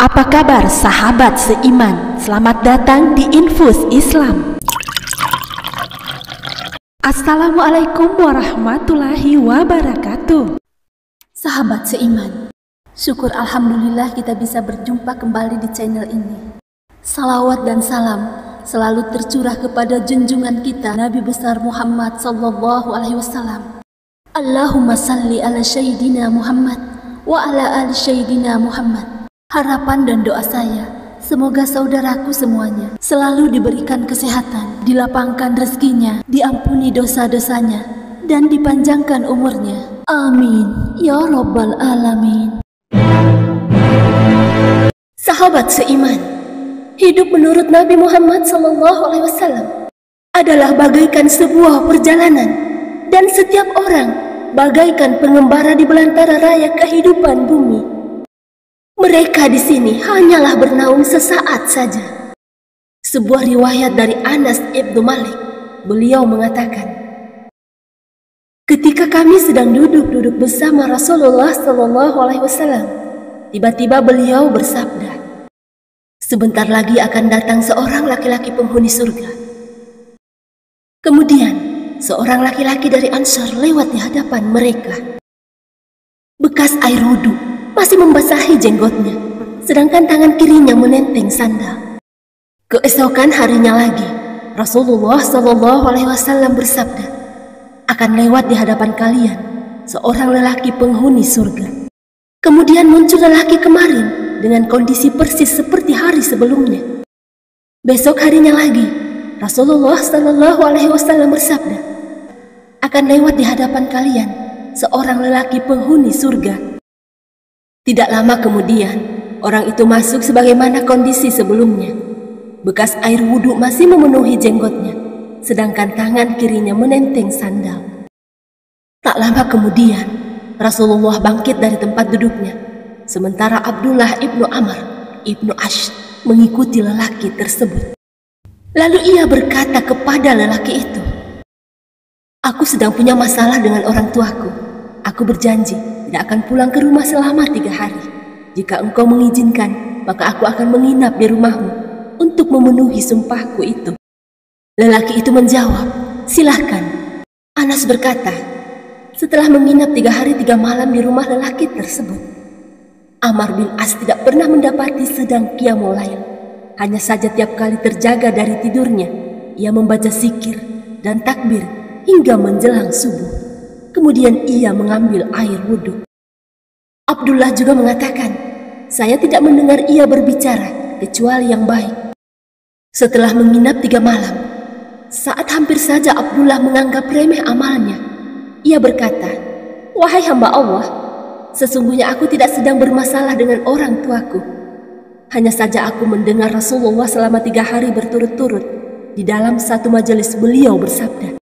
Apa kabar sahabat seiman? Selamat datang di Infus Islam. Assalamualaikum warahmatullahi wabarakatuh. Sahabat seiman, syukur alhamdulillah kita bisa berjumpa kembali di channel ini. Salawat dan salam selalu tercurah kepada junjungan kita Nabi besar Muhammad sallallahu alaihi wasallam. Allahumma salli ala sayyidina Muhammad wa ala ali sayyidina Muhammad. Harapan dan doa saya, semoga saudaraku semuanya selalu diberikan kesehatan, dilapangkan rezekinya, diampuni dosa-dosanya, dan dipanjangkan umurnya. Amin ya rabbal alamin. Sahabat seiman, hidup menurut Nabi Muhammad SAW adalah bagaikan sebuah perjalanan, dan setiap orang bagaikan pengembara di belantara raya kehidupan bumi. Mereka di sini hanyalah bernaung sesaat saja. Sebuah riwayat dari Anas ibnu Malik, beliau mengatakan, ketika kami sedang duduk-duduk bersama Rasulullah SAW, tiba-tiba beliau bersabda, sebentar lagi akan datang seorang laki-laki penghuni surga. Kemudian, seorang laki-laki dari Ansar lewat di hadapan mereka. Bekas air wudhu masih membasahi jenggotnya, sedangkan tangan kirinya menenteng sandal. Keesokan harinya lagi, Rasulullah SAW bersabda, akan lewat di hadapan kalian seorang lelaki penghuni surga. Kemudian muncul lelaki kemarin dengan kondisi persis seperti hari sebelumnya. Besok harinya lagi, Rasulullah SAW bersabda, akan lewat di hadapan kalian seorang lelaki penghuni surga. Tidak lama kemudian, orang itu masuk sebagaimana kondisi sebelumnya. Bekas air wudhu masih memenuhi jenggotnya, sedangkan tangan kirinya menenteng sandal. Tak lama kemudian, Rasulullah bangkit dari tempat duduknya, sementara Abdullah ibnu Amr ibnu Ash mengikuti lelaki tersebut. Lalu ia berkata kepada lelaki itu, aku sedang punya masalah dengan orang tuaku. Aku berjanji tidak akan pulang ke rumah selama 3 hari. Jika engkau mengizinkan, maka aku akan menginap di rumahmu untuk memenuhi sumpahku itu. Lelaki itu menjawab, silahkan. Anas berkata, setelah menginap 3 hari 3 malam di rumah lelaki tersebut, Amr bin As tidak pernah mendapati sedang qiyamul lail. Hanya saja tiap kali terjaga dari tidurnya, ia membaca zikir dan takbir hingga menjelang subuh. Kemudian ia mengambil air wudhu. Abdullah juga mengatakan, saya tidak mendengar ia berbicara kecuali yang baik. Setelah menginap 3 malam, saat hampir saja Abdullah menganggap remeh amalnya, ia berkata, wahai hamba Allah, sesungguhnya aku tidak sedang bermasalah dengan orang tuaku. Hanya saja aku mendengar Rasulullah selama 3 hari berturut-turut di dalam satu majelis beliau bersabda,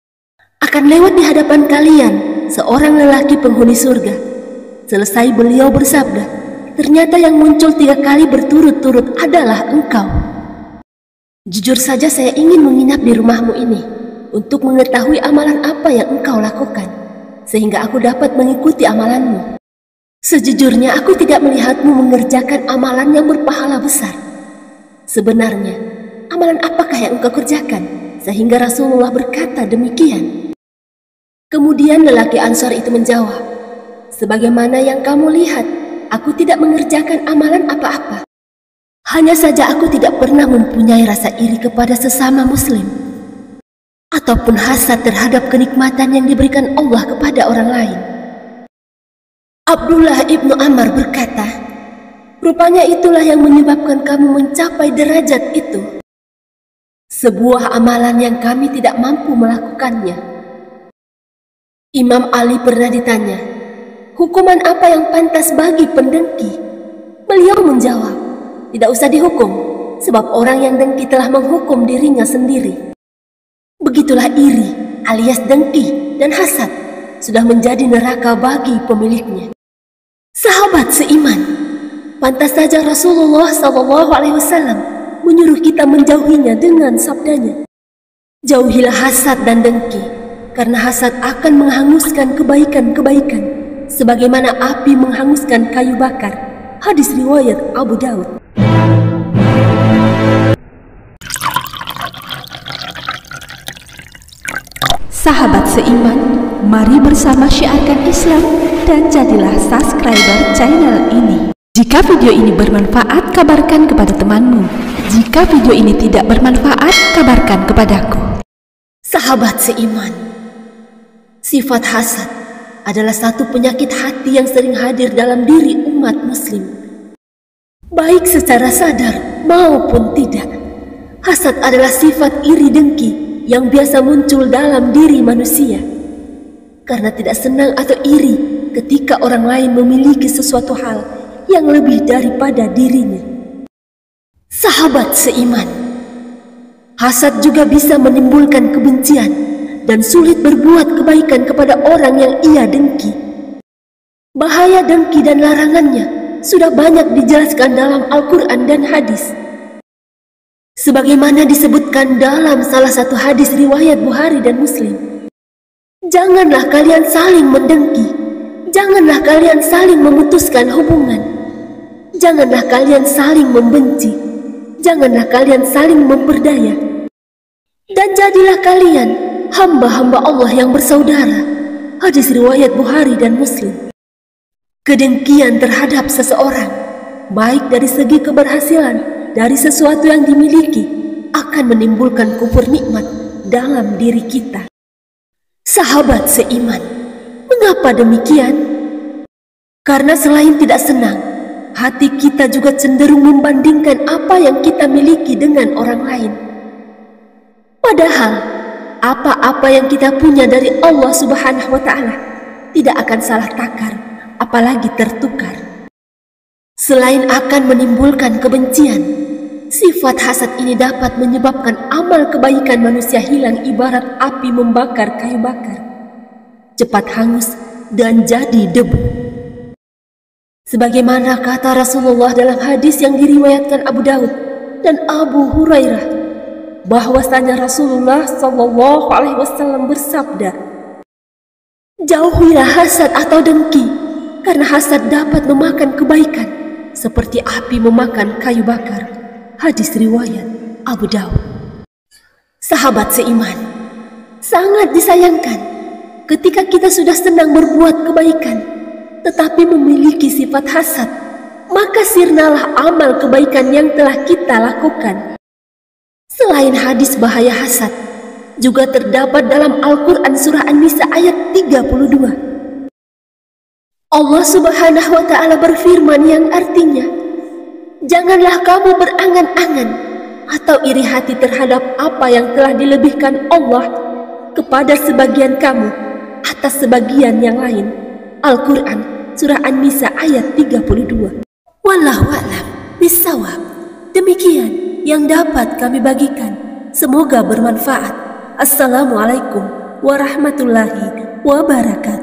akan lewat di hadapan kalian seorang lelaki penghuni surga. Selesai beliau bersabda, ternyata yang muncul 3 kali berturut-turut adalah engkau. Jujur saja saya ingin menginap di rumahmu ini untuk mengetahui amalan apa yang engkau lakukan, sehingga aku dapat mengikuti amalanmu. Sejujurnya aku tidak melihatmu mengerjakan amalan yang berpahala besar. Sebenarnya, amalan apakah yang engkau kerjakan sehingga Rasulullah berkata demikian? Kemudian lelaki Ansar itu menjawab, sebagaimana yang kamu lihat, aku tidak mengerjakan amalan apa-apa. Hanya saja aku tidak pernah mempunyai rasa iri kepada sesama muslim, ataupun hasad terhadap kenikmatan yang diberikan Allah kepada orang lain. Abdullah ibnu Amr berkata, rupanya itulah yang menyebabkan kamu mencapai derajat itu. Sebuah amalan yang kami tidak mampu melakukannya. Imam Ali pernah ditanya, hukuman apa yang pantas bagi pendengki? Beliau menjawab, tidak usah dihukum, sebab orang yang dengki telah menghukum dirinya sendiri. Begitulah iri alias dengki dan hasad sudah menjadi neraka bagi pemiliknya. Sahabat seiman, pantas saja Rasulullah SAW menyuruh kita menjauhinya dengan sabdanya, jauhilah hasad dan dengki, karena hasad akan menghanguskan kebaikan-kebaikan, sebagaimana api menghanguskan kayu bakar, Hadis riwayat Abu Daud. Sahabat seiman, mari bersama syiarkan Islam dan jadilah subscriber channel ini. Jika video ini bermanfaat, kabarkan kepada temanmu. Jika video ini tidak bermanfaat, kabarkan kepadaku. Sahabat seiman, sifat hasad adalah satu penyakit hati yang sering hadir dalam diri umat muslim. Baik secara sadar maupun tidak, hasad adalah sifat iri dengki yang biasa muncul dalam diri manusia. Karena tidak senang atau iri ketika orang lain memiliki sesuatu hal yang lebih daripada dirinya. Sahabat seiman, hasad juga bisa menimbulkan kebencian dan sulit berbuat kebaikan kepada orang yang ia dengki. Bahaya dengki dan larangannya sudah banyak dijelaskan dalam Al-Quran dan hadis. Sebagaimana disebutkan dalam salah satu hadis riwayat Bukhari dan Muslim, janganlah kalian saling mendengki, janganlah kalian saling memutuskan hubungan, janganlah kalian saling membenci, janganlah kalian saling memperdaya, dan jadilah kalian hamba-hamba Allah yang bersaudara. Hadis riwayat Bukhari dan Muslim. Kedengkian terhadap seseorang, baik dari segi keberhasilan, dari sesuatu yang dimiliki, akan menimbulkan kufur nikmat dalam diri kita. Sahabat seiman, mengapa demikian? Karena selain tidak senang, hati kita juga cenderung membandingkan apa yang kita miliki dengan orang lain. Padahal apa-apa yang kita punya dari Allah Subhanahu wa Ta'ala tidak akan salah takar, apalagi tertukar. Selain akan menimbulkan kebencian, sifat hasad ini dapat menyebabkan amal kebaikan manusia hilang ibarat api membakar kayu bakar, cepat hangus dan jadi debu. Sebagaimana kata Rasulullah dalam hadis yang diriwayatkan Abu Daud dan Abu Hurairah, bahwasanya Rasulullah SAW bersabda, jauhilah hasad atau dengki, karena hasad dapat memakan kebaikan seperti api memakan kayu bakar. Hadis riwayat Abu Daud. Sahabat seiman, sangat disayangkan ketika kita sudah senang berbuat kebaikan tetapi memiliki sifat hasad, maka sirnalah amal kebaikan yang telah kita lakukan. Selain hadis bahaya hasad, juga terdapat dalam Al-Quran surah An-Nisa ayat 32. Allah Subhanahu wa Ta'ala berfirman yang artinya, janganlah kamu berangan-angan atau iri hati terhadap apa yang telah dilebihkan Allah kepada sebagian kamu atas sebagian yang lain. Al-Quran surah An-Nisa ayat 32. Wallahu a'lam bishawab. Demikian yang dapat kami bagikan. Semoga bermanfaat. Assalamualaikum warahmatullahi wabarakatuh.